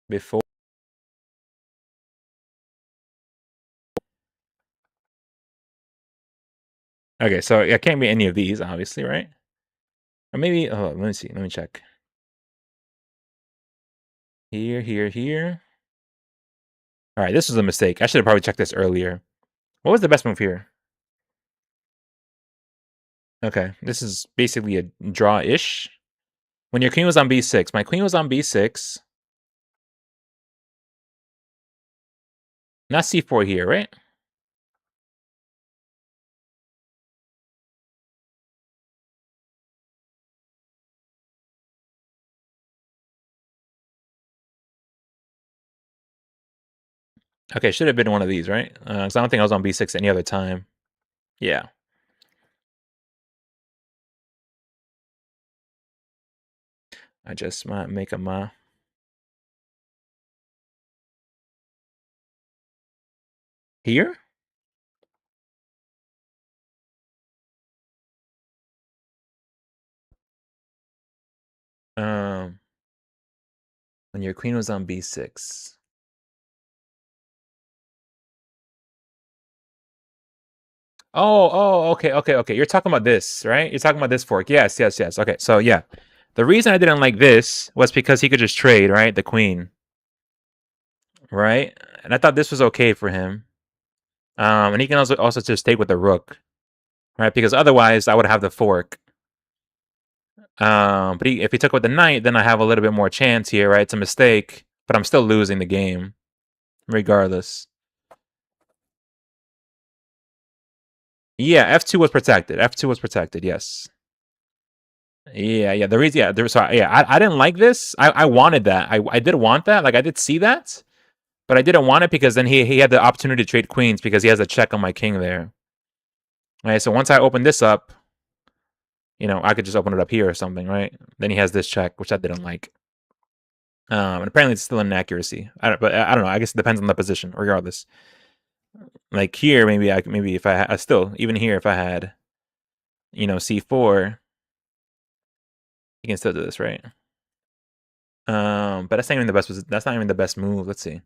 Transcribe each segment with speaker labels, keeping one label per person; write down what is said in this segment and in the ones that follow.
Speaker 1: before. Okay, so it can't be any of these, obviously, right? Or maybe, oh, let me see. Let me check. Here, here, here. All right, this was a mistake. I should have probably checked this earlier. What was the best move here? Okay, this is basically a draw-ish. When your queen was on b6, my queen was on b6. Not c4 here, right? Okay, should have been one of these, right? Because I don't think I was on b6 any other time. Yeah. I just might make a ma. Here? Um, when your queen was on b6. Okay. You're talking about this, right? You're talking about this fork. Yes. Okay, so yeah. The reason I didn't like this was because he could just trade, right? The queen, right? And I thought this was okay for him. And he can also just take with the rook, right? Because otherwise I would have the fork. But if he took with the knight, then I have a little bit more chance here, right? It's a mistake, but I'm still losing the game, regardless. Yeah, f2 was protected. F2 was protected. Yes. Yeah. The reason, I didn't like this. I wanted that. I did want that. Like I did see that, but I didn't want it because then he had the opportunity to trade queens because he has a check on my king there. Right. So once I open this up, I could just open it up here or something, right? Then he has this check, which I didn't like. And apparently it's still an inaccuracy. But I don't know. I guess it depends on the position, regardless. Like here, maybe if I still even here if I had, c4, you can still do this, right? But that's not even the best. That's not even the best move. Let's see.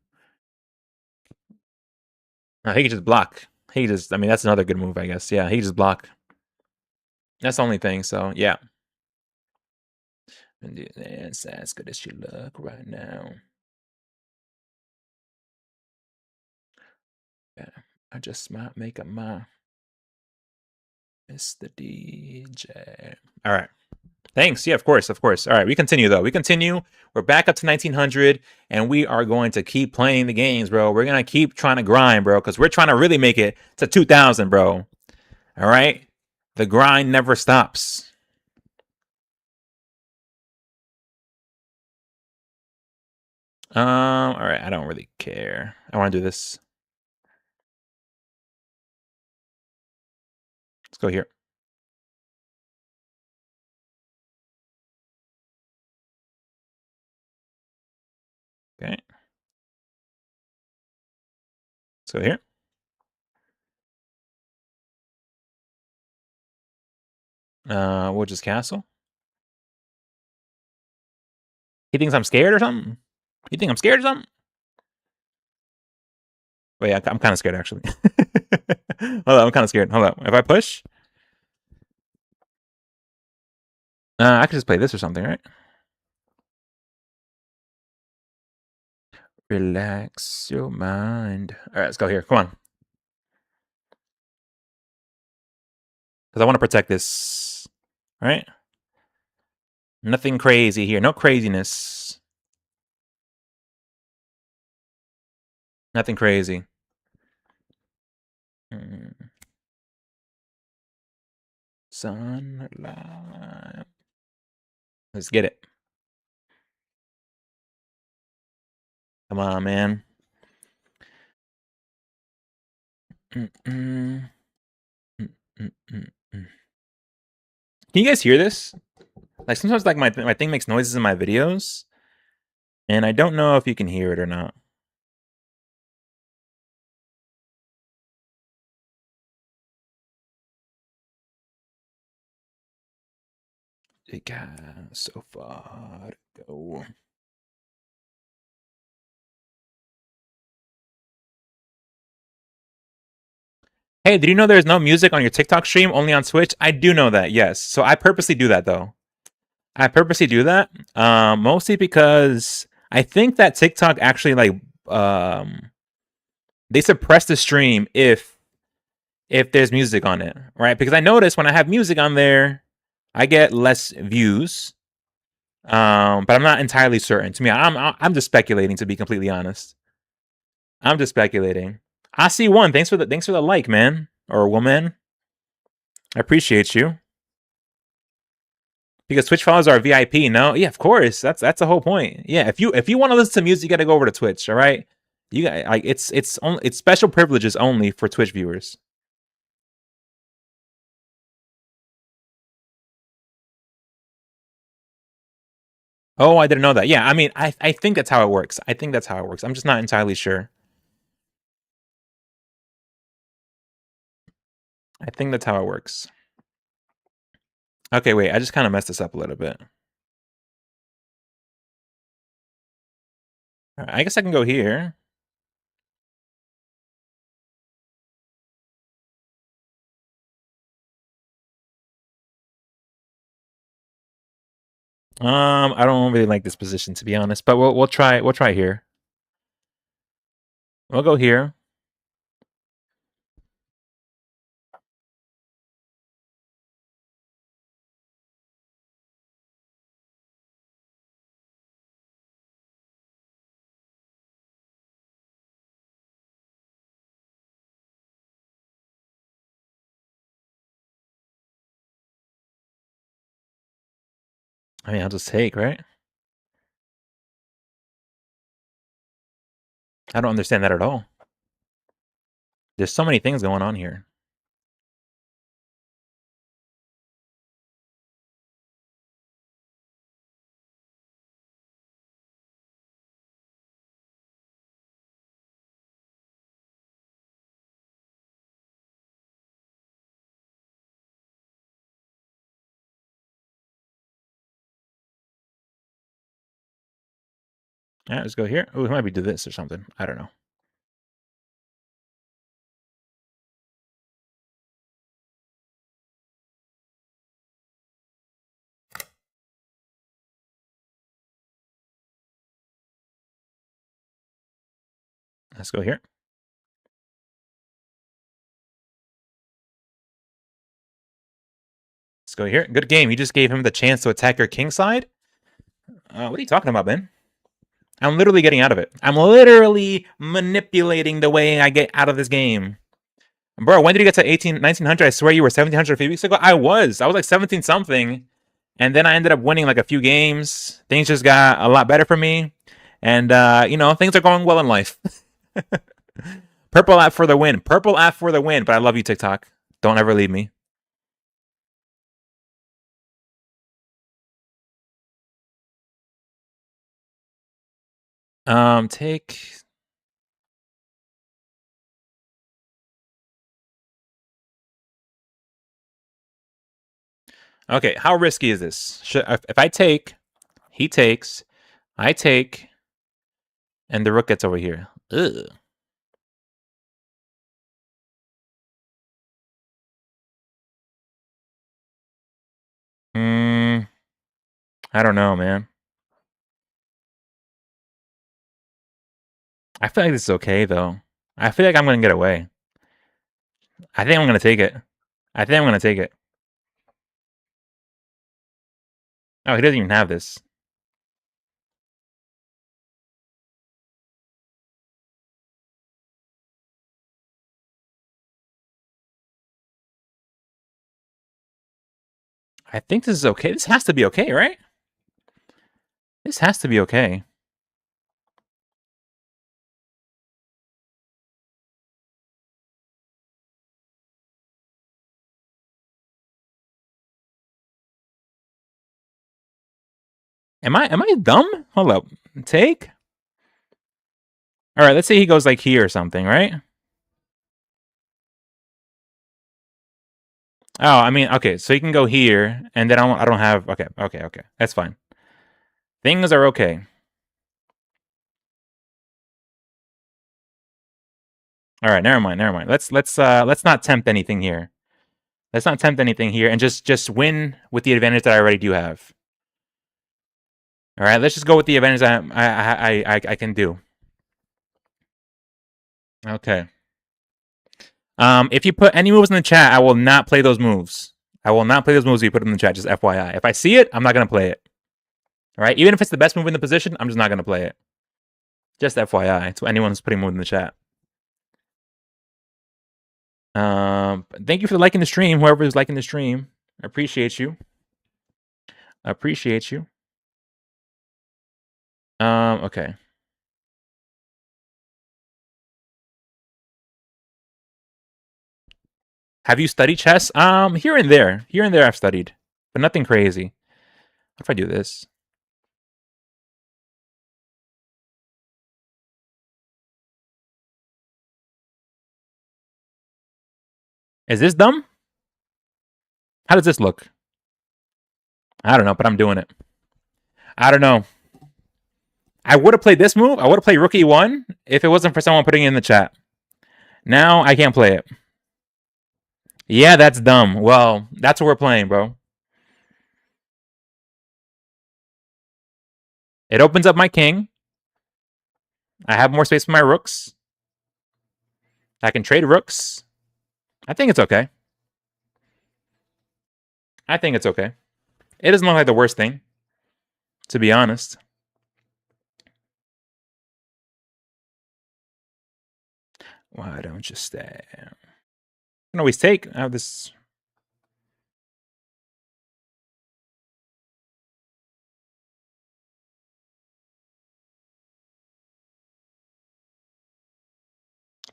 Speaker 1: He could just block. I mean, that's another good move, I guess. Yeah, he could just block. That's the only thing. So yeah. It's as good as you look right now. Yeah, I just might make a ma. Mr. DJ. All right. Thanks. Yeah, of course. All right, we continue though. We're back up to 1900, and we are going to keep playing the games, bro. We're gonna keep trying to grind, bro, because we're trying to really make it to 2000, bro. All right, the grind never stops. All right, I don't really care. I want to do this. Let's go here. Okay. Let's go here. We'll just castle. He thinks I'm scared or something? You think I'm scared or something? Wait, I'm kind of scared actually. Hold on, I'm kind of scared. Hold up. If I push, I could just play this or something, right? Relax your mind. All right, let's go here. Come on. Because I want to protect this. All right? Nothing crazy here. No craziness. Nothing crazy. Sunlight. Let's get it. Come on, man. Can you guys hear this? Like sometimes, like my thing makes noises in my videos, and I don't know if you can hear it or not. It got so far to go. Hey, did you know there's no music on your TikTok stream, only on Twitch? I do know that, yes. So I purposely do that though. I purposely do that, mostly because I think that TikTok actually um, they suppress the stream if there's music on it, right? Because I notice when I have music on there, I get less views. But I'm not entirely certain. To me, I'm just speculating. To be completely honest, I'm just speculating. I see one. Thanks for the like, man or woman. I appreciate you. Because Twitch followers are VIP. No, yeah, of course. That's the whole point. Yeah, if you want to listen to music, you got to go over to Twitch. All right, you got like it's special privileges only for Twitch viewers. Oh, I didn't know that. Yeah, I mean, I think that's how it works. I think that's how it works. I'm just not entirely sure. I think that's how it works. Okay, wait. I just kind of messed this up a little bit. I guess I can go here. I don't really like this position to be honest, but we'll try here. We'll go here. I mean, I'll just take, right? I don't understand that at all. There's so many things going on here. Yeah, let's go here. Oh, we might be do this or something. I don't know. Let's go here. Let's go here. Good game. You just gave him the chance to attack your king side? What are you talking about, man? I'm literally getting out of it. I'm literally manipulating the way I get out of this game. Bro, when did you get to 1900? I swear you were 1700 a few weeks ago. I was like 17 something. And then I ended up winning like a few games. Things just got a lot better for me. And, things are going well in life. Purple app for the win. Purple app for the win. But I love you, TikTok. Don't ever leave me. Take. Okay, how risky is this? If I take, he takes, I take, and the rook gets over here. Ugh. I don't know, man. I feel like this is okay, though. I feel like I'm going to get away. I think I'm going to take it. I think I'm going to take it. Oh, he doesn't even have this. I think this is okay. This has to be okay, right? This has to be okay. Am I dumb? Hold up. Take? All right, let's say he goes like here or something, right? Oh, I mean, okay, so he can go here, and then I don't have... Okay. That's fine. Things are okay. All right, never mind, never mind. Let's not tempt anything here. Let's not tempt anything here, and just win with the advantage that I already do have. All right, let's just go with the advantage that I can do. Okay. If you put any moves in the chat, I will not play those moves. I will not play those moves if you put them in the chat. Just FYI. If I see it, I'm not gonna play it. All right, even if it's the best move in the position, I'm just not gonna play it. Just FYI to anyone who's putting moves in the chat. Thank you for liking the stream. Whoever is liking the stream, I appreciate you. I appreciate you. Okay. Have you studied chess? Here and there. Here and there I've studied, but nothing crazy. What if I do this? Is this dumb? How does this look? I don't know, but I'm doing it. I don't know. I would have played this move. I would have played rook e1 if it wasn't for someone putting it in the chat. Now I can't play it. Yeah, that's dumb. Well, that's what we're playing, bro. It opens up my king. I have more space for my rooks. I can trade rooks. I think it's okay. I think it's okay. It doesn't look like the worst thing, to be honest. Why don't you stay? I can always take. I have this.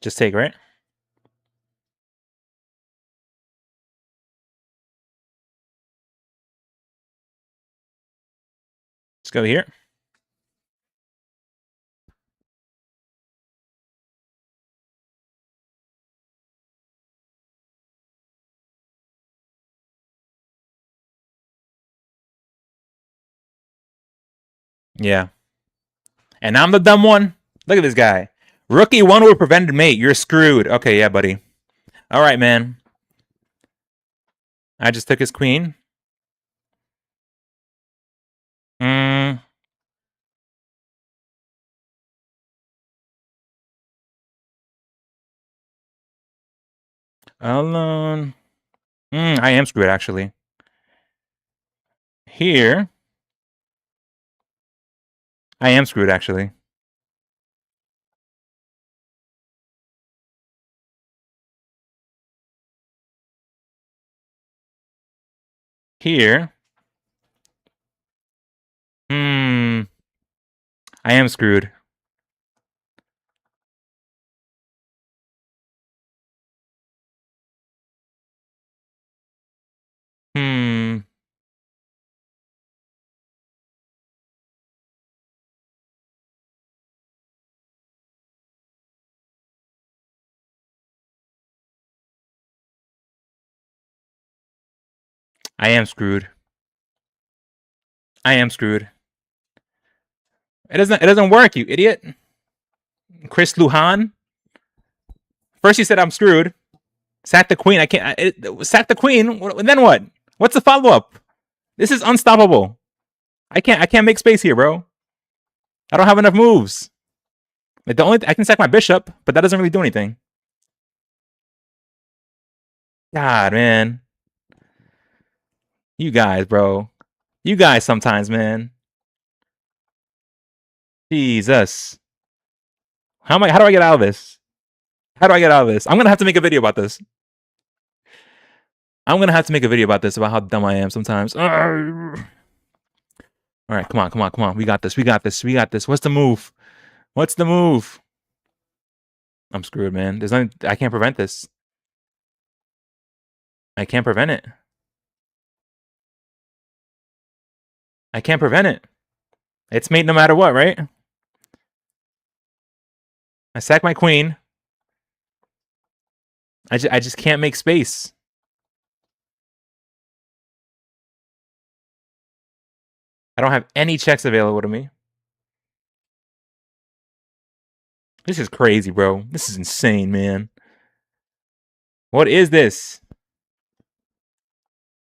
Speaker 1: Just take, right? Let's go here. Yeah. And I'm the dumb one. Look at this guy. Rookie one with prevented mate. You're screwed. Okay, yeah, buddy. All right, man. I just took his queen. Hmm. Alone. I am screwed, actually. Here. I am screwed, actually. Here. I am screwed. I am screwed. I am screwed. It doesn't work, you idiot. Chris Luhan. First you said I'm screwed. Sack the queen. I can't. Sack the queen. Then what? What's the follow up? This is unstoppable. I can't make space here, bro. I don't have enough moves. Like I can sack my bishop, but that doesn't really do anything. God, man. You guys, bro. You guys sometimes, man. Jesus. How do I get out of this? How do I get out of this? I'm gonna have to make a video about this. I'm gonna have to make a video about this, about how dumb I am sometimes. All right, come on. We got this. What's the move? What's the move? I'm screwed, man. There's nothing. I can't prevent this. I can't prevent it. I can't prevent it. It's mate no matter what, right? I sack my queen. I just can't make space. I don't have any checks available to me. This is crazy, bro. This is insane, man. What is this?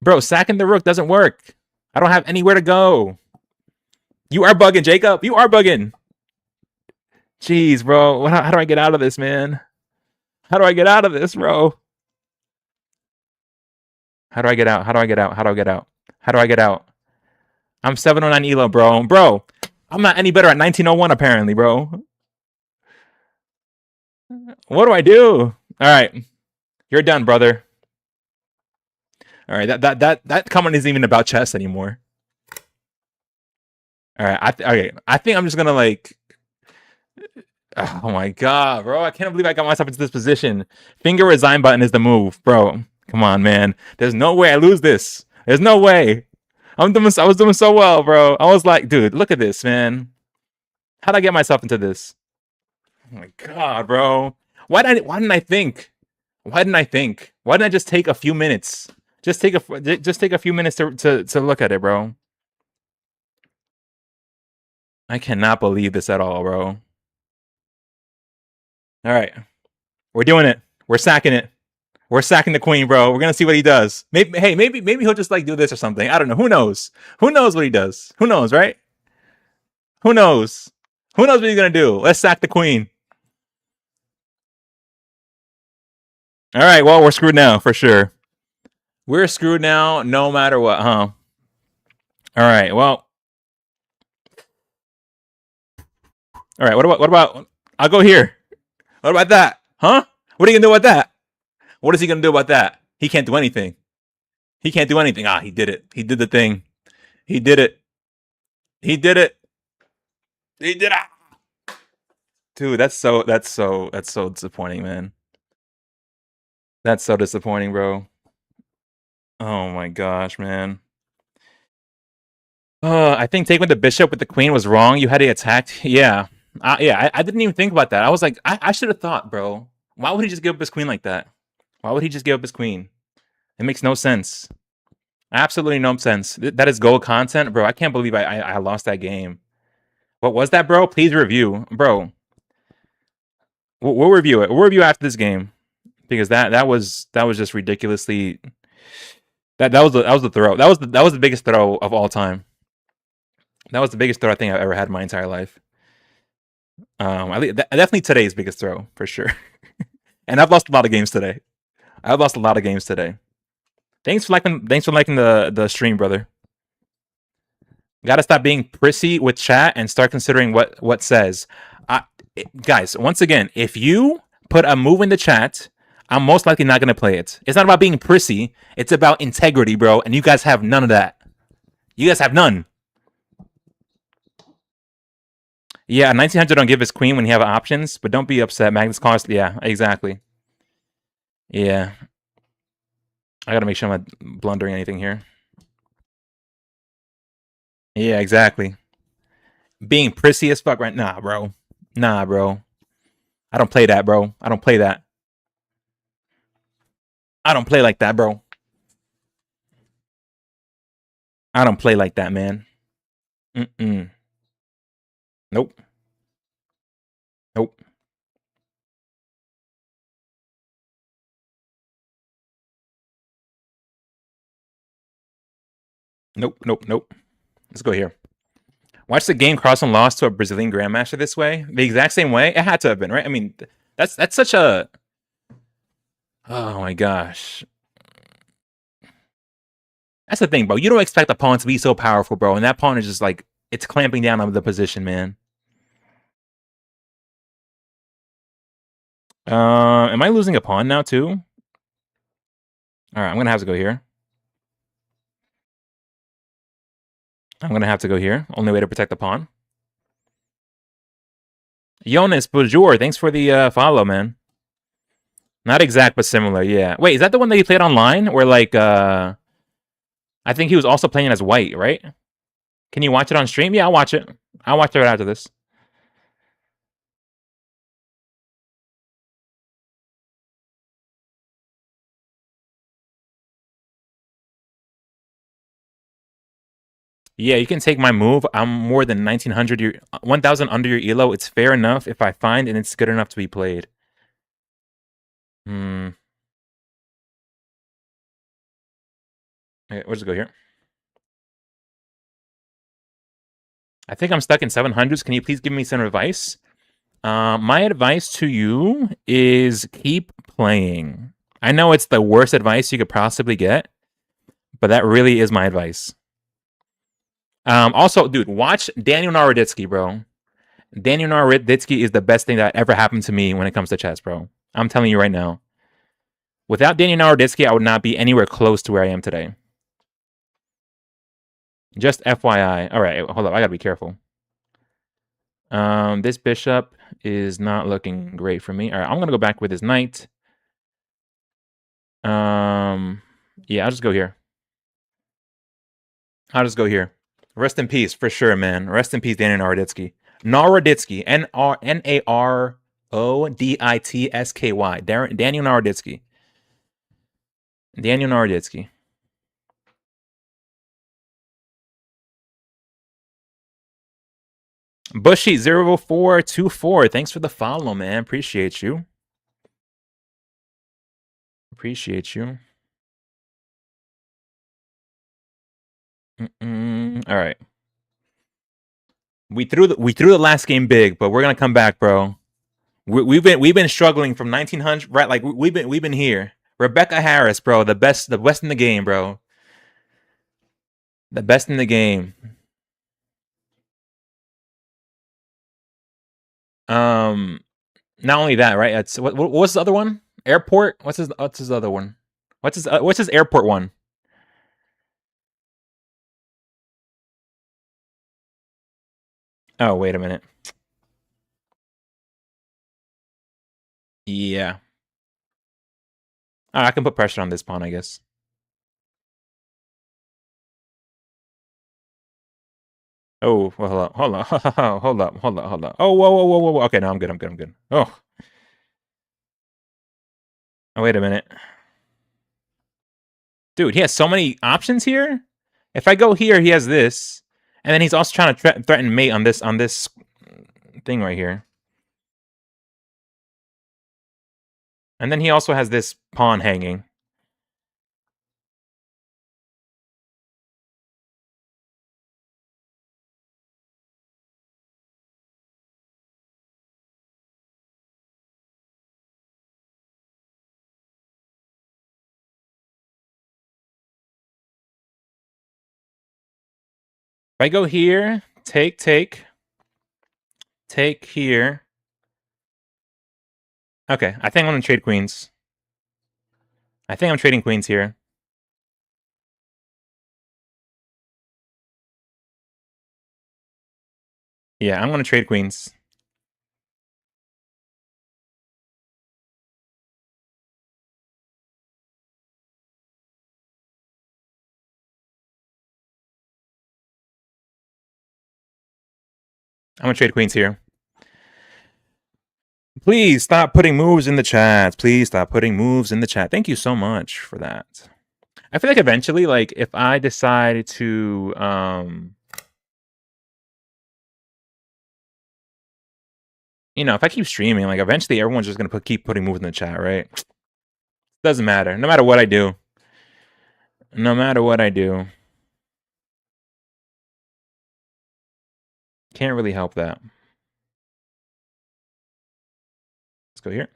Speaker 1: Bro, sacking the rook doesn't work. I don't have anywhere to go. You are bugging, Jacob. You are bugging. Jeez, bro. How do I get out of this, man? How do I get out of this, bro? How do I get out? How do I get out? How do I get out? How do I get out? I'm 709 elo, bro. Bro, I'm not any better at 1901 apparently, bro. What do I do? All right. You're done, brother. All right. That comment isn't even about chess anymore. All right. Okay. I think I'm just gonna like. Oh my god, bro! I can't believe I got myself into this position. Finger resign button is the move, bro. Come on, man. There's no way I lose this. There's no way. I was doing so well, bro. I was like, dude, look at this, man. How'd I get myself into this? Oh my god, bro. Why didn't I think? Why didn't I think? Why didn't I just take a few minutes? Just take a few minutes to look at it, bro. I cannot believe this at all, bro. All right. We're doing it. We're sacking it. We're sacking the queen, bro. We're gonna see what he does. Maybe he'll just like do this or something. I don't know. Who knows? Who knows what he does? Who knows, right? Who knows? Who knows what he's gonna do? Let's sack the queen. All right. Well, we're screwed now for sure. We're screwed now, no matter what, huh? All right. Well. All right. What about? I'll go here. What about that? Huh? What are you gonna do about that? What is he gonna do about that? He can't do anything. He can't do anything. Ah, he did it. He did the thing. He did it. He did it. He did it. Dude, that's so disappointing, man. That's so disappointing, bro. Oh my gosh, man. I think taking the bishop with the queen was wrong. You had to attack. Yeah. I didn't even think about that. I was like, I should have thought, bro. Why would he just give up his queen like that? Why would he just give up his queen? It makes no sense. Absolutely no sense. That is gold content, bro. I can't believe I lost that game. What was that, bro? Please review, bro. We'll review it. We'll review after this game because that was just ridiculously. That was the throw. That was the biggest throw of all time. That was the biggest throw I think I've ever had in my entire life. Definitely today's biggest throw for sure. And I've lost a lot of games today. I've lost a lot of games today. Thanks for liking the stream, brother. Got to stop being prissy with chat and start considering what says. Guys, once again, if you put a move in the chat, I'm most likely not gonna play it. It's not about being prissy. It's about integrity, bro. And you guys have none of that. You guys have none. Yeah, 1900 don't give his queen when you have options, but don't be upset. Magnus cost. Yeah, exactly. Yeah. I gotta make sure I'm not blundering anything here. Yeah, exactly. Being prissy as fuck right now, bro. Nah, bro. I don't play that, bro. I don't play that. I don't play like that, bro. I don't play like that, man. Mm-mm. Nope. Nope. Nope. Nope. Nope. Let's go here. Watch the game Carlsen lost to a Brazilian grandmaster this way. The exact same way. It had to have been, right? I mean, that's such a. Oh my gosh. That's the thing, bro. You don't expect a pawn to be so powerful, bro. And that pawn is just like it's clamping down on the position, man. Am I losing a pawn now too? All right, I'm gonna have to go here. I'm gonna have to go here. Only way to protect the pawn. Jonas Bonjour, thanks for the follow, man. Not exact, but similar. Yeah. Wait, is that the one that he played online? Where like I think he was also playing as white, right? Can you watch it on stream? Yeah, I'll watch it. I'll watch it right after this. Yeah, you can take my move. I'm more than 1900 your 1000 under your elo. It's fair enough if I find and it's good enough to be played. Hmm. Okay, we'll just go here. I think I'm stuck in 700s. Can you please give me some advice? My advice to you is keep playing. I know it's the worst advice you could possibly get, but that really is my advice. Also, dude, watch Daniel Naroditsky, bro. Daniel Naroditsky is the best thing that ever happened to me when it comes to chess, bro. I'm telling you right now. Without Daniel Naroditsky, I would not be anywhere close to where I am today. Just FYI. All right, hold up. I gotta be careful. This bishop is not looking great for me. All right, I'm gonna go back with his knight. Yeah, I'll just go here. I'll just go here. Rest in peace, for sure, man. Rest in peace, Daniel Naroditsky. Naroditsky. Naroditsky. Daniel Naroditsky. Daniel Naroditsky. Bushy0424. Thanks for the follow, man. Appreciate you. Appreciate you. All right. We threw the last game big, but we're gonna come back, bro. We've been struggling from 1900, right? Like we've been here. Rebecca Harris, bro, the best in the game, bro. The best in the game. Not only that, right? It's what's the other one? Airport. What's his other one? What's his airport one? Oh, wait a minute. Yeah. I can put pressure on this pawn, I guess. Oh, well, hold up. Hold up. Oh, whoa. Okay, no, I'm good. Oh, wait a minute. Dude, he has so many options here. If I go here, he has this. And then he's also trying to threaten mate on this thing right here. And then he also has this pawn hanging. If I go here, take here. Okay, I think I'm gonna trade queens. I think I'm trading queens here. Yeah, I'm gonna trade queens. I'm gonna trade queens here. Please stop putting moves in the chat. Please stop putting moves in the chat. Thank you so much for that. I feel like eventually, like if I decide to you know, if I keep streaming, like eventually everyone's just gonna keep putting moves in the chat, right? Doesn't matter. No matter what I do. No matter what I do. Can't really help that. Let's go here.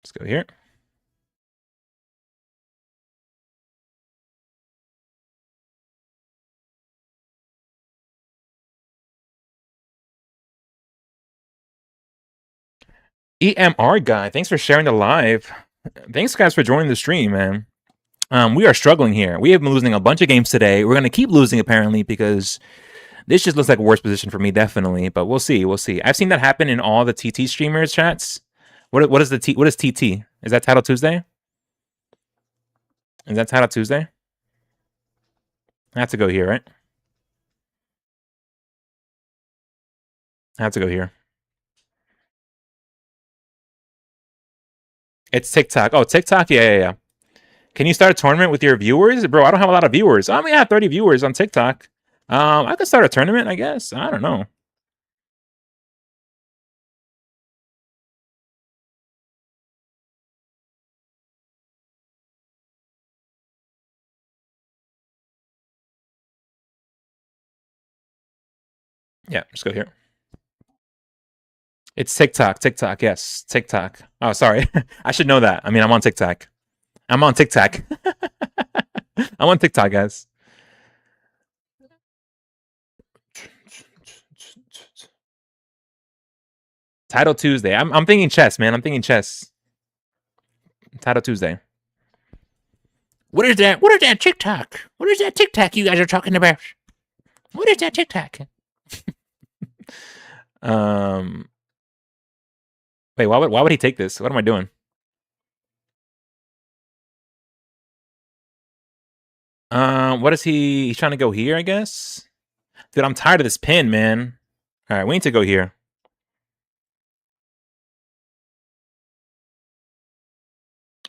Speaker 1: Let's go here. EMR guy, thanks for sharing the live. Thanks guys for joining the stream, man. We are struggling here. We have been losing a bunch of games today. We're gonna keep losing apparently because this just looks like a worse position for me, definitely. But we'll see. We'll see. I've seen that happen in all the TT streamers chats. What is TT? Is that Title Tuesday? Is that Title Tuesday? I have to go here, right? I have to go here. It's TikTok. Oh, TikTok? Yeah. Can you start a tournament with your viewers? Bro, I don't have a lot of viewers. I only have 30 viewers on TikTok. I could start a tournament, I guess. I don't know. Yeah, just go here. It's TikTok. TikTok, yes. TikTok. Oh, sorry. I should know that. I mean, I'm on TikTok. I'm on TikTok. I'm on TikTok, guys. Title Tuesday. I'm thinking chess, man. I'm thinking chess. Title Tuesday. What is that? What is that TikTok? What is that TikTok you guys are talking about? What is that TikTok? um. Wait, why would he take this? What am I doing? What is he? He's trying to go here, I guess. Dude, I'm tired of this pin, man. All right, we need to go here.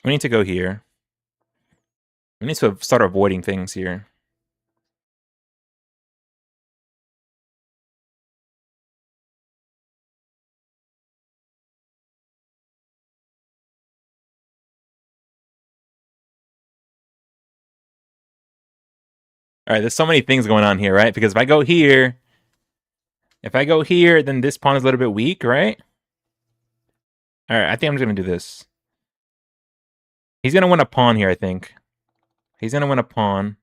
Speaker 1: We need to go here. We need to start avoiding things here. All right, there's so many things going on here, right? Because if I go here, then this pawn is a little bit weak, right? All right, I think I'm just gonna do this. He's gonna win a pawn here, I think. He's gonna win a pawn.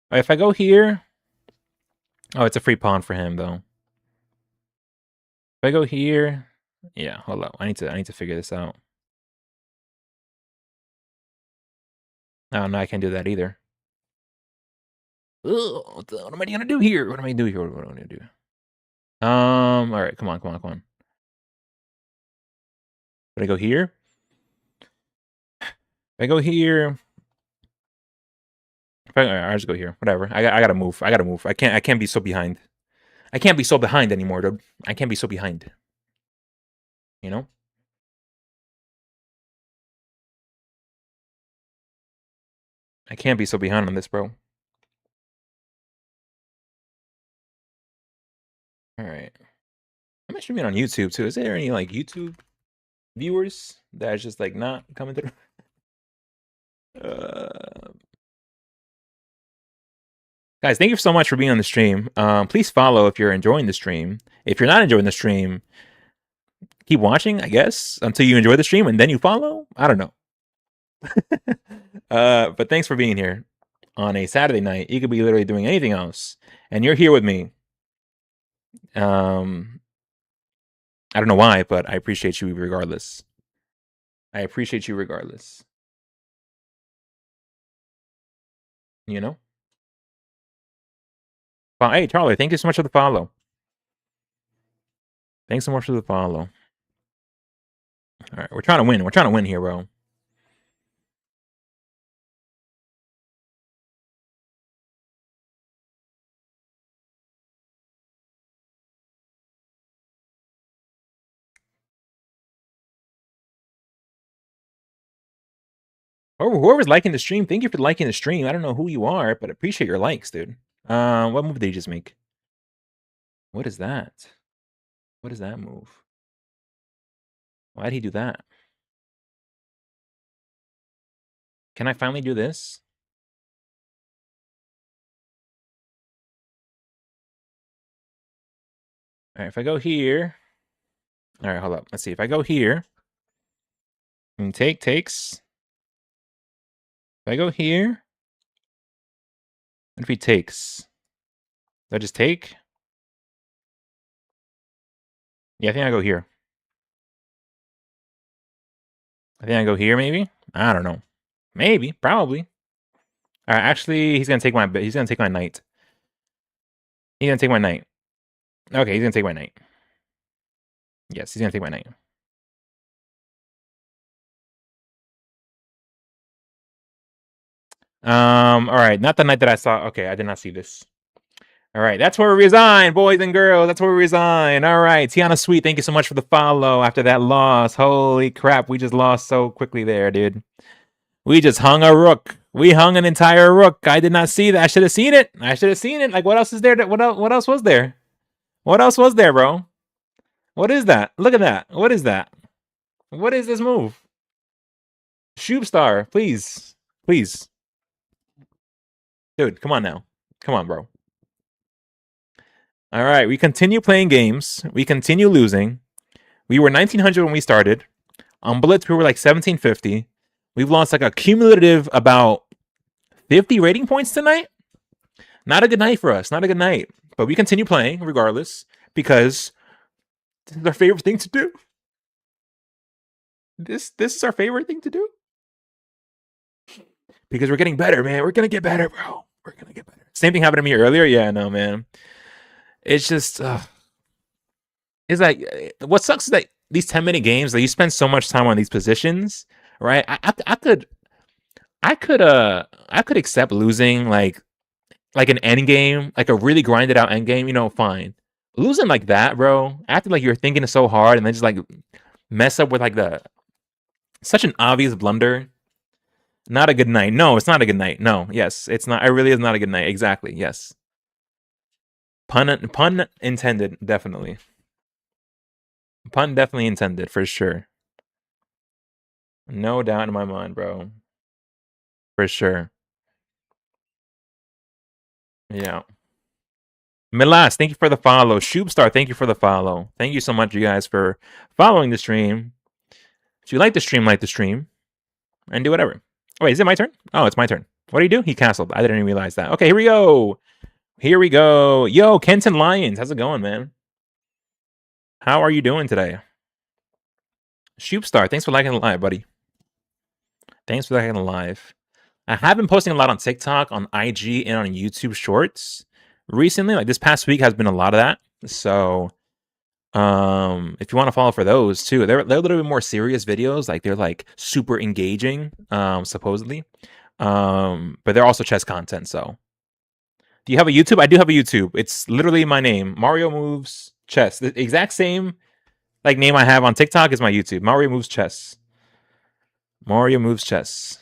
Speaker 1: Right, if I go here, oh, it's a free pawn for him though. If I go here, yeah, hold up. I need to figure this out. Oh no, I can't do that either. Ugh, what am I gonna do here? What am I gonna do here? What am I gonna do? All right, come on. Did I go here? If I go here, I'll just go here. Whatever. I gotta move. I can't be so behind. I can't be so behind anymore, dude. I can't be so behind. You know? I can't be so behind on this, bro. All right. I'm streaming on YouTube too. Is there any like YouTube viewers that's just like not coming through? Guys, thank you so much for being on the stream. Please follow if you're enjoying the stream. If you're not enjoying the stream, keep watching, I guess, until you enjoy the stream and then you follow. I don't know. But thanks for being here on a Saturday night. You could be literally doing anything else, and you're here with me. I don't know why, but I appreciate you regardless. I appreciate you regardless. You know? Hey, Charlie, thank you so much for the follow. Thanks so much for the follow. All right, we're trying to win. We're trying to win here, bro. Whoever's liking the stream, thank you for liking the stream. I don't know who you are, but I appreciate your likes, dude. What move did he just make? What is that? What is that move? Why'd he do that? Can I finally do this? All right, if I go here. All right, hold up. Let's see. If I go here, and takes. If I go here, what if he takes? Do I just take? Yeah, I think I go here. I think I go here, maybe? I don't know. Maybe, probably. All right, actually, he's gonna take my knight. He's gonna take my knight. Okay, he's gonna take my knight. Yes, he's gonna take my knight. All right, not the knight that I saw. Okay, I did not see this. All right, that's where we resign, boys and girls. That's where we resign. All right, Tiana Sweet, thank you so much for the follow after that loss. Holy crap, we just lost so quickly there, dude. We just hung a rook. We hung an entire rook. I did not see that. I should have seen it. I should have seen it. Like, what else is there? What else was there? What else was there, bro? What is that? Look at that. What is that? What is this move? Shoopstar, please. Please. Dude, come on now. Come on, bro. All right, we continue playing games. We continue losing. We were 1900 when we started. On Blitz, we were like 1750. We've lost like a cumulative about 50 rating points tonight. Not a good night for us. Not a good night. But we continue playing regardless because this is our favorite thing to do. This is our favorite thing to do. Because we're getting better, man. We're going to get better, bro. We're going to get better. Same thing happened to me earlier. Yeah, no, man. It's just, it's like, what sucks is that these 10-minute games, like you spend so much time on these positions, right? I could accept losing like an end game, like a really grinded out end game, fine. Losing like that, bro, acting like you're thinking so hard and then just like mess up with like such an obvious blunder. Not a good night. No, it's not a good night. No, yes, it's not. It really is not a good night. Exactly. Yes. Pun intended, definitely. Pun definitely intended, for sure. No doubt in my mind, bro. For sure. Yeah. Milas, thank you for the follow. Shoopstar, thank you for the follow. Thank you so much, you guys, for following the stream. If you like the stream, and do whatever. Oh, wait, is it my turn? Oh, it's my turn. What do you do? He canceled. I didn't even realize that. Okay, here we go. Here we go. Yo, Kenton Lyons, how's it going, man? How are you doing today? Shoopstar, thanks for liking the live, buddy. Thanks for liking the live. I have been posting a lot on TikTok, on IG, and on YouTube Shorts recently. Like this past week has been a lot of that. So, if you want to follow for those too, they're a little bit more serious videos. Like they're like super engaging, supposedly. But they're also chess content. So, do you have a YouTube? I do have a YouTube. It's literally my name, Mario Moves Chess. The exact same like name I have on TikTok is my YouTube, Mario Moves Chess. Mario Moves Chess.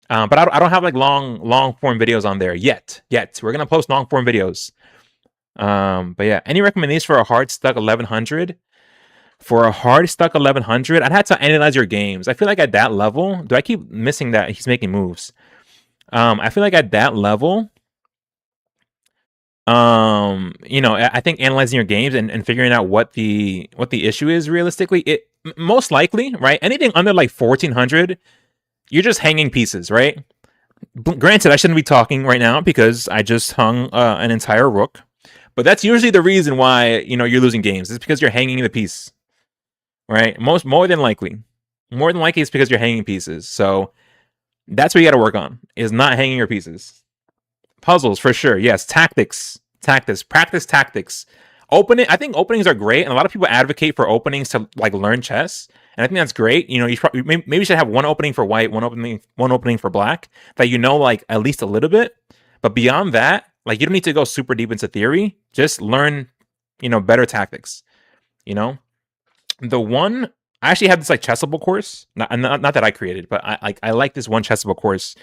Speaker 1: But I don't have like long form videos on there yet. We're gonna post long form videos. But yeah, any recommendations for a hard stuck 1100? For a hard stuck 1100, I'd have to analyze your games. I feel like at that level, do I keep missing that he's making moves? I feel like at that level, I think analyzing your games and figuring out what the issue is realistically, it most likely, right? Anything under like 1400, you're just hanging pieces, right? Granted, I shouldn't be talking right now because I just hung an entire rook, but that's usually the reason why you're losing games. It's because you're hanging the piece, right? More than likely, it's because you're hanging pieces. So that's what you got to work on: is not hanging your pieces. Puzzles for sure. Yes, tactics. Practice tactics. I think openings are great, and a lot of people advocate for openings to like learn chess, and I think that's great. You maybe should have one opening for white, one opening for black, that like at least a little bit. But beyond that, like you don't need to go super deep into theory. Just learn, better tactics. The one I actually have this like chessable course, not that I created, but I like this one chessable course.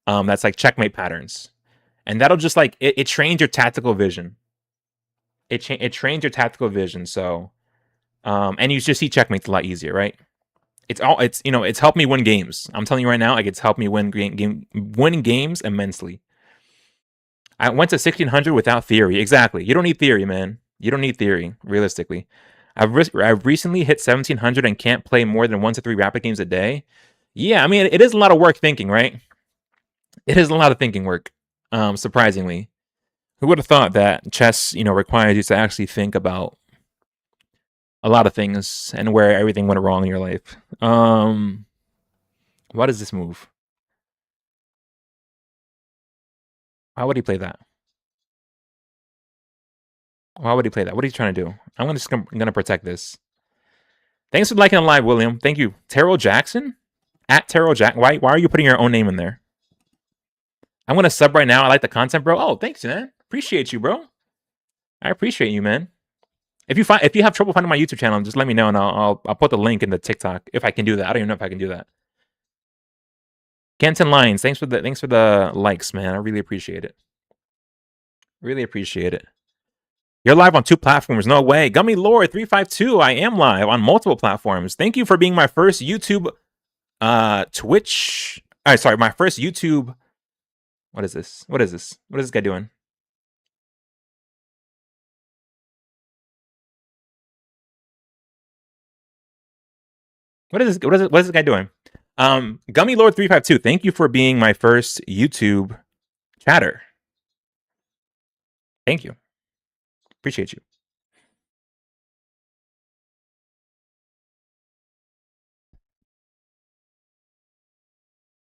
Speaker 1: That's like checkmate patterns, and that'll just like it trains your tactical vision. It trains your tactical vision. So, and you just see checkmates a lot easier, right? It's helped me win games. I'm telling you right now, like it's helped me win games immensely. I went to 1600 without theory. Exactly. You don't need theory, man. You don't need theory, realistically. I've recently hit 1700 and can't play more than 1 to 3 rapid games a day. Yeah, I mean, it is a lot of work thinking, right? It is a lot of thinking work, surprisingly. Who would have thought that chess, requires you to actually think about a lot of things and where everything went wrong in your life. What is this move? How would he play that? Why would he play that? What are you trying to do? I'm gonna protect this. Thanks for liking the live, William. Thank you. Terrell Jackson? At Terrell Jack. Why are you putting your own name in there? I'm gonna sub right now. I like the content, bro. Oh, thanks, man. Appreciate you, bro. I appreciate you, man. If you have trouble finding my YouTube channel, just let me know and I'll put the link in the TikTok if I can do that. I don't even know if I can do that. Canton Lines, thanks for the likes, man. I really appreciate it. Really appreciate it. You're live on 2 platforms. No way. Gummy Lord 352. I am live on multiple platforms. Thank you for being my first YouTube Twitch. Sorry, my first YouTube. What is this? What is this? What is this guy doing? What is this guy doing? Gummy Lord 352. Thank you for being my first YouTube chatter. Thank you. Appreciate you.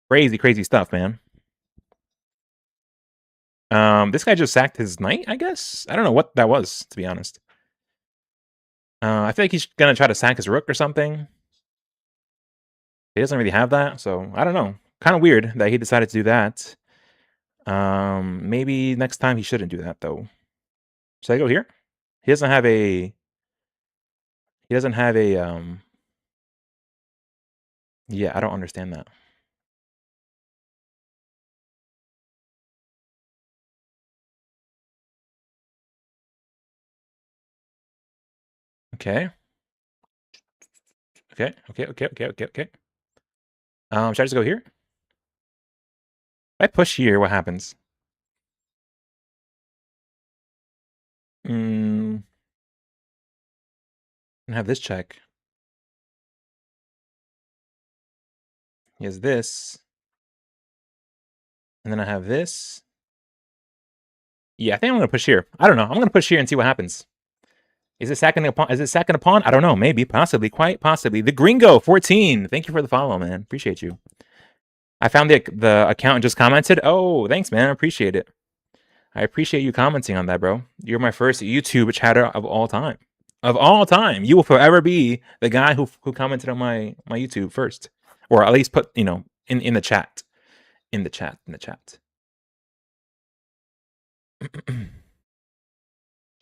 Speaker 1: Crazy stuff, man. This guy just sacked his knight, I guess? I don't know what that was, to be honest. I feel like he's gonna try to sack his rook or something. He doesn't really have that, so I don't know. Kind of weird that he decided to do that. Maybe next time he shouldn't do that, though. Should I go here? He doesn't have a... Yeah, I don't understand that. Okay. Okay. Should I just go here? If I push here, what happens? And have this check. He has this. And then I have this. Yeah, I think I'm gonna push here. I don't know. I'm gonna push here and see what happens. Is it sacking a pawn? I don't know. Maybe, possibly, quite possibly. The Gringo 14. Thank you for the follow, man. Appreciate you. I found the account and just commented. Oh, thanks, man. I appreciate it. I appreciate you commenting on that, bro. You're my first YouTube chatter of all time. Of all time, you will forever be the guy who commented on my YouTube first, or at least put in the chat, in the chat.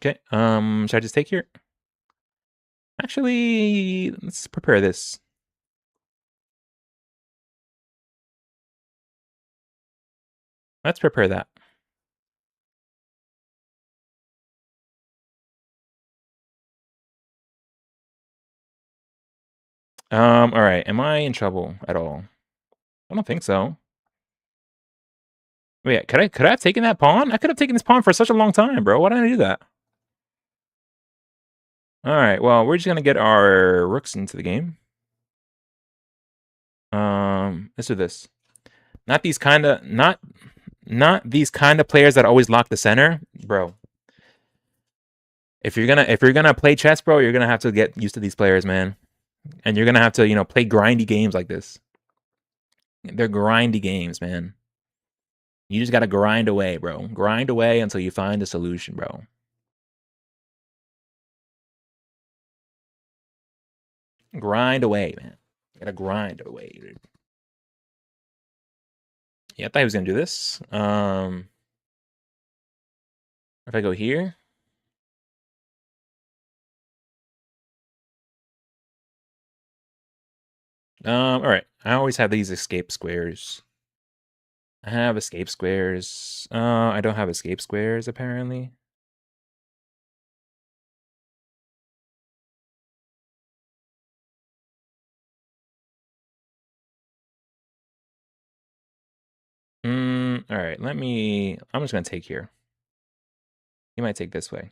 Speaker 1: Okay. Should I just take here? Actually, let's prepare this. Let's prepare that. All right. Am I in trouble at all? I don't think so. Wait, could I have taken that pawn? I could have taken this pawn for such a long time, bro. Why didn't I do that? All right. Well, we're just gonna get our rooks into the game. Let's do this. Not these kind of players that always lock the center, bro. If you're gonna play chess, bro, you're gonna have to get used to these players, man. And you're gonna have to, play grindy games like this. They're grindy games, man. You just gotta grind away, bro. Grind away until you find a solution, bro. Grind away, man. You gotta grind away, dude. Yeah, I thought he was gonna do this. If I go here. All right. I always have these escape squares. I have escape squares. I don't have escape squares, apparently. All right. I'm just gonna take here. You might take this way.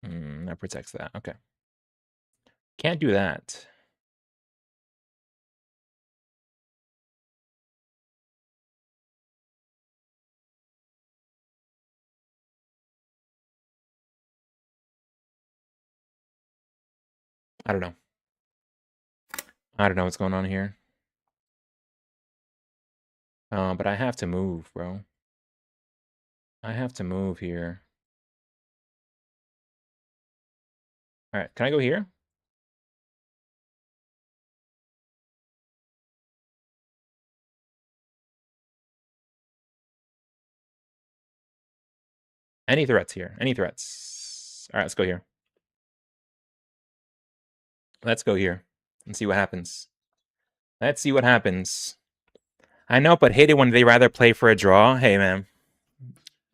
Speaker 1: That protects that. Okay. Can't do that. I don't know. I don't know what's going on here. But I have to move, bro. I have to move here. All right. Can I go here? Any threats here? Any threats? All right, let's go here. Let's go here and see what happens. Let's see what happens. I know, but hate it when they rather play for a draw. Hey, man.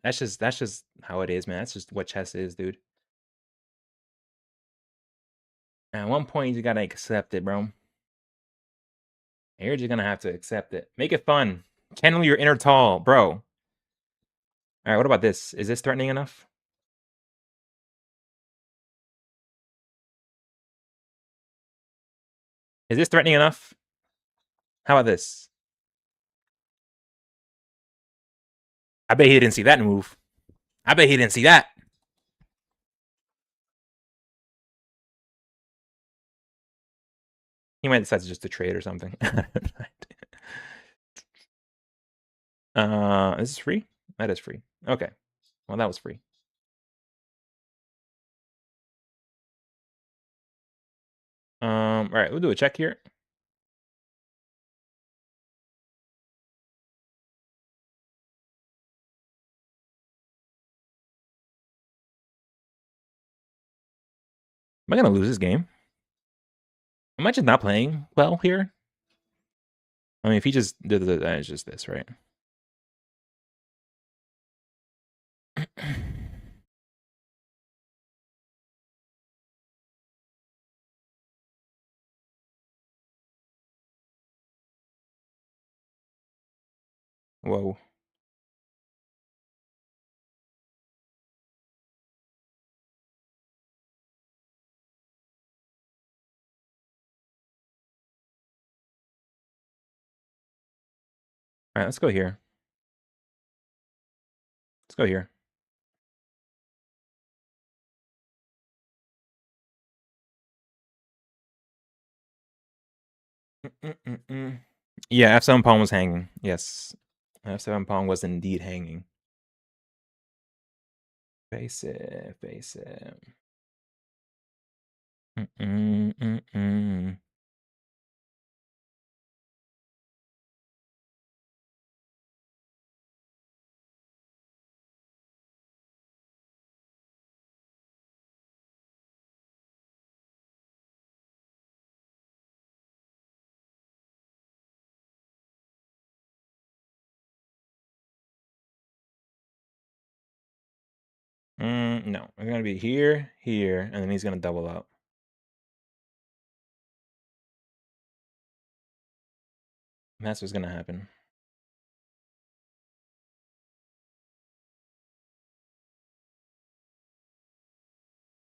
Speaker 1: That's just how it is, man. That's just what chess is, dude. At one point, you gotta accept it, bro. You're just gonna have to accept it. Make it fun. Channel your inner tall, bro. All right, what about this? Is this threatening enough? Is this threatening enough? How about this? I bet he didn't see that move. I bet he didn't see that. He might decide just to trade or something. Is this free? That is free. Okay. Well, that was free. All right, we'll do a check here. Am I gonna lose this game? Am I just not playing well here? I mean, if he just did that, it's just this, right? Whoa. All right, let's go here. Let's go here. Yeah, F7 pawn was hanging. Yes. F7 pawn was indeed hanging. Face it, face it. No, we're gonna be here, here, and then he's gonna double up. That's what's gonna happen.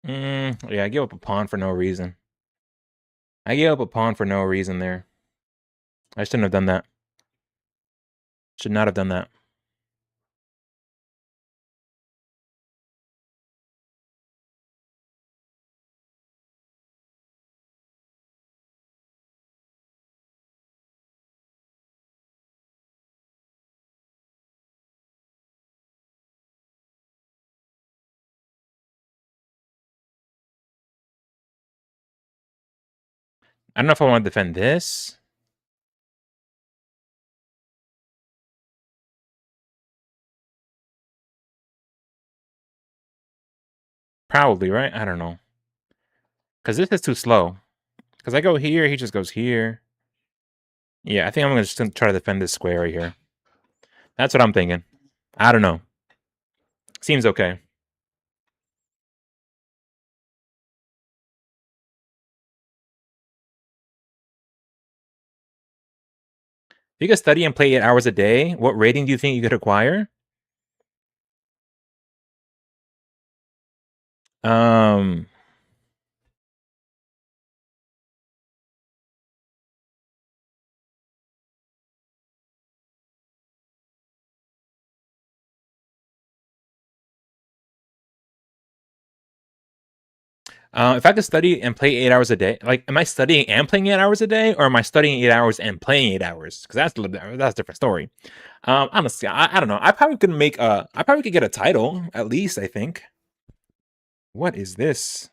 Speaker 1: Yeah, I gave up a pawn for no reason. I gave up a pawn for no reason there. I shouldn't have done that. Should not have done that. I don't know if I want to defend this. Probably, right? I don't know. Because this is too slow. Because I go here, he just goes here. Yeah, I think I'm just going to try to defend this square right here. That's what I'm thinking. I don't know. Seems okay. If you could study and play 8 hours a day, what rating do you think you could acquire? If I could study and play 8 hours a day, like, am I studying and playing 8 hours a day, or am I studying 8 hours and playing 8 hours? Because that's a different story. Honestly, I don't know. I probably could get a title at least. I think. What is this?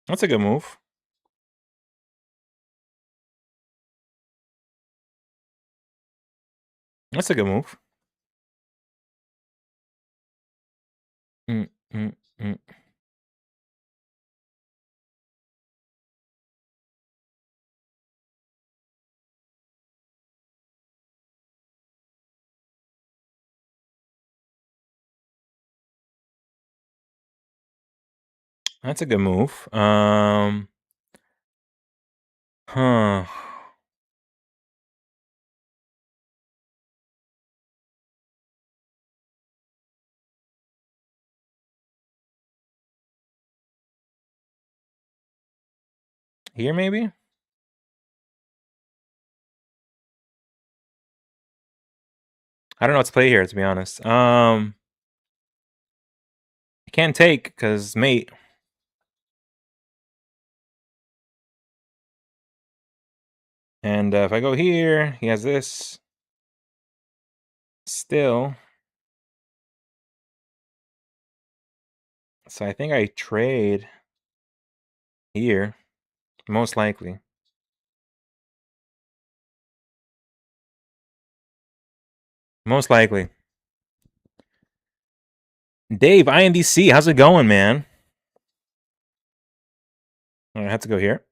Speaker 1: That's a good move. That's a good move. Mm, mm, mm. That's a good move. Huh. Here, maybe? I don't know what to play here, to be honest. I can't take, because mate. And if I go here, he has this. Still. So I think I trade here. Most likely. Most likely. Dave, INDC, how's it going, man? I have to go here.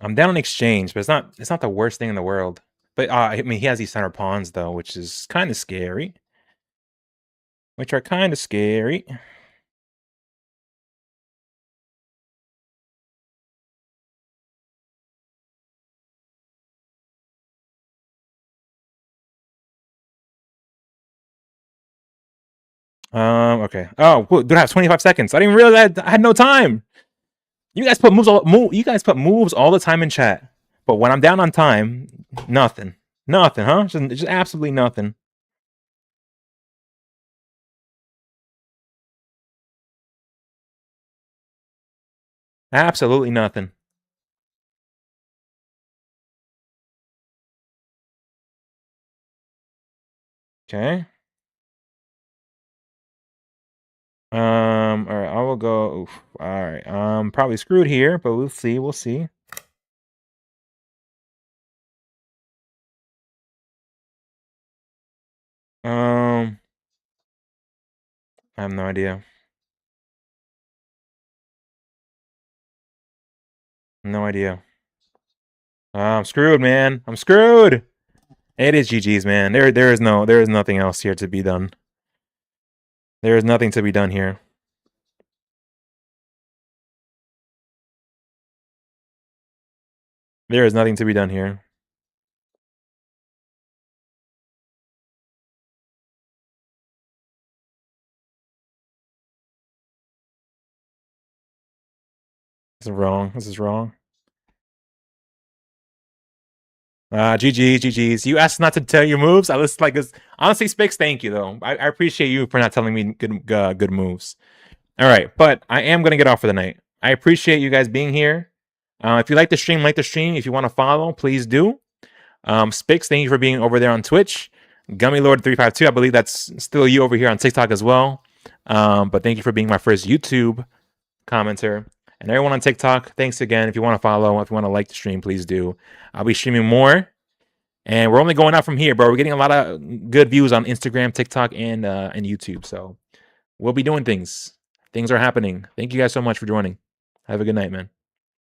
Speaker 1: I'm down on exchange, but it's not the worst thing in the world. But I mean, he has these center pawns though, which is kind of scary. Which are kind of scary. Okay. Oh, dude, I have 25 seconds. I didn't realize I had no time. You guys put you guys put moves all the time in chat. But when I'm down on time, nothing. Nothing, huh? Just absolutely nothing. Absolutely nothing. Okay. All right, I will go. Oof, all right. Probably screwed here, but we'll see. We'll see. I have no idea. No idea. I'm screwed, man. I'm screwed. It is GG's, man. There is nothing else here to be done. There is nothing to be done here. There is nothing to be done here. This is wrong. This is wrong. GG's. You asked not to tell your moves. I was like, honestly, Spix, thank you though. I appreciate you for not telling me good moves. All right, but I am gonna get off for the night. I appreciate you guys being here. If you like the stream, like the stream. If you want to follow, please do. Spix, thank you for being over there on Twitch. Gummy Lord 352, I believe that's still you over here on TikTok as well. But thank you for being my first YouTube commenter. And everyone on TikTok, thanks again. If you want to follow, if you want to like the stream, please do. I'll be streaming more. And we're only going out from here, bro. We're getting a lot of good views on Instagram, TikTok, and YouTube. So we'll be doing things. Things are happening. Thank you guys so much for joining. Have a good night, man.